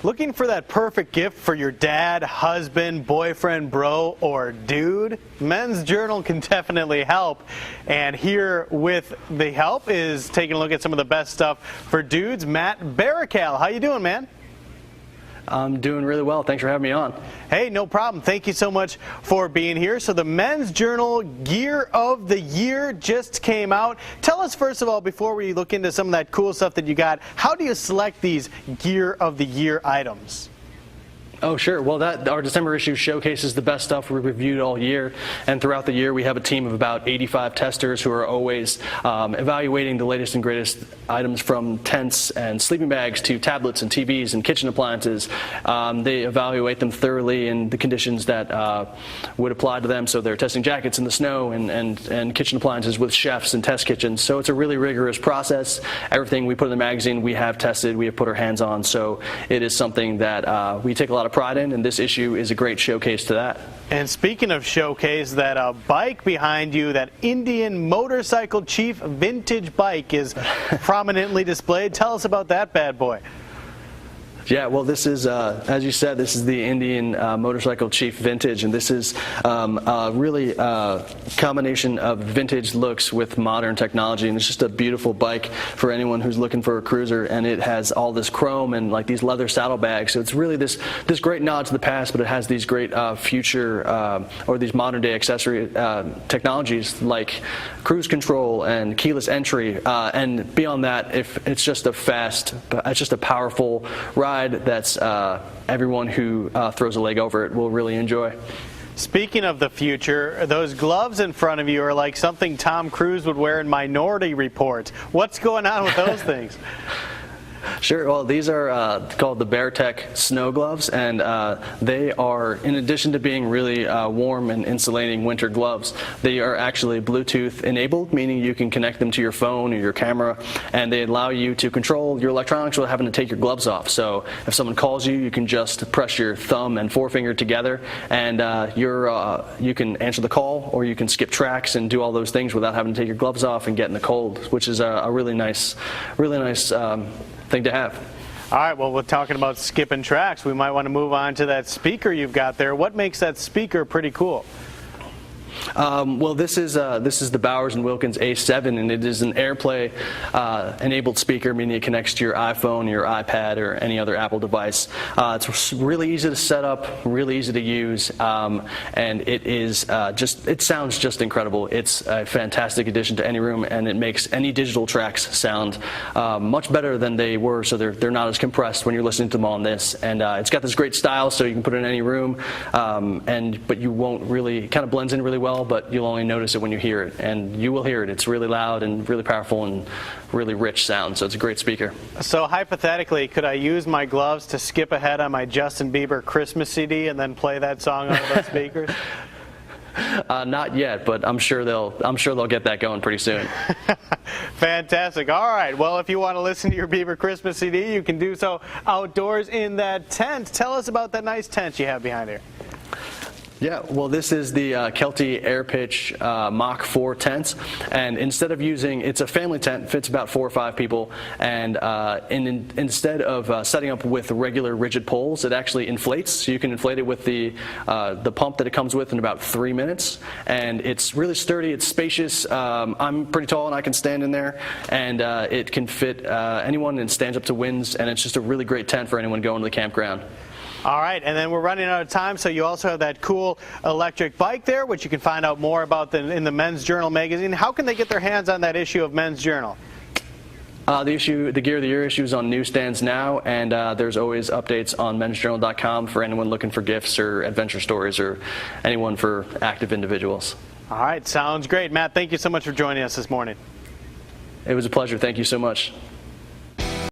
Looking for that perfect gift for your dad, husband, boyfriend, bro, or dude? Men's Journal can definitely help. And here with the help is taking a look at some of the best stuff for dudes. Matt Baracal, how you doing, man? I'm doing really well. Thanks for having me on. Hey, no problem. Thank you so much for being here. So the Men's Journal Gear of the Year just came out. Tell us, first of all, before we look into some of that cool stuff that you got, how do you select these Gear of the Year items? Oh, sure. Well, our December issue showcases the best stuff we reviewed all year. And throughout the year, we have a team of about 85 testers who are always evaluating the latest and greatest items, from tents and sleeping bags to tablets and TVs and kitchen appliances. They evaluate them thoroughly in the conditions that would apply to them. So they're testing jackets in the snow and kitchen appliances with chefs and test kitchens. So it's a really rigorous process. Everything we put in the magazine, we have tested, we have put our hands on. So it is something that we take a lot of pride in, and this issue is a great showcase to that. And speaking of showcase, that bike behind you, that Indian Motorcycle Chief vintage bike, is prominently displayed. Tell us about that bad boy. Yeah, well, this is, as you said, this is the Indian Motorcycle Chief Vintage, and this is really a combination of vintage looks with modern technology, and it's just a beautiful bike for anyone who's looking for a cruiser. And it has all this chrome and like these leather saddlebags, so it's really this great nod to the past, but it has these great future or these modern day accessory technologies like cruise control and keyless entry, and beyond that, if it's just it's just a powerful ride that's everyone who throws a leg over it will really enjoy. Speaking of the future, those gloves in front of you are like something Tom Cruise would wear in Minority Report. What's going on with those things? Sure. Well, these are called the BearTech snow gloves, and they are, in addition to being really warm and insulating winter gloves, they are actually Bluetooth enabled, meaning you can connect them to your phone or your camera, and they allow you to control your electronics without having to take your gloves off. So if someone calls you, you can just press your thumb and forefinger together, and you can answer the call, or you can skip tracks and do all those things without having to take your gloves off and get in the cold, which is a really nice thing to have. All right, well, we're talking about skipping tracks. We might want to move on to that speaker you've got there. What makes that speaker pretty cool? Well, this is the Bowers & Wilkins A7, and it is an AirPlay enabled speaker, meaning it connects to your iPhone, your iPad, or any other Apple device. It's really easy to set up, really easy to use, and it sounds just incredible. It's a fantastic addition to any room, and it makes any digital tracks sound much better than they were, so they're not as compressed when you're listening to them on this. And it's got this great style, so you can put it in any room, but you won't really, it kind of blends in really well, but you'll only notice it when you hear it, and you will hear it. It's really loud and really powerful and really rich sound, so it's a great speaker. So hypothetically, could I use my gloves to skip ahead on my Justin Bieber Christmas CD and then play that song on those speakers? Not yet, but I'm sure they'll get that going pretty soon. Fantastic. All right. Well, if you want to listen to your Bieber Christmas CD, you can do so outdoors in that tent. Tell us about that nice tent you have behind here. Yeah, well, this is the Kelty Air Pitch Mach 4 tent, and instead of it's a family tent, fits about 4 or 5 people, and instead of setting up with regular rigid poles, it actually inflates, so you can inflate it with the pump that it comes with in about 3 minutes, and it's really sturdy, it's spacious. I'm pretty tall and I can stand in there, and it can fit anyone and stands up to winds, and it's just a really great tent for anyone going to the campground. All right, and then we're running out of time, so you also have that cool electric bike there, which you can find out more about in the Men's Journal magazine. How can they get their hands on that issue of Men's Journal? The Gear of the Year issue is on newsstands now, and there's always updates on mensjournal.com for anyone looking for gifts or adventure stories, or anyone for active individuals. All right, sounds great. Matt, thank you so much for joining us this morning. It was a pleasure. Thank you so much.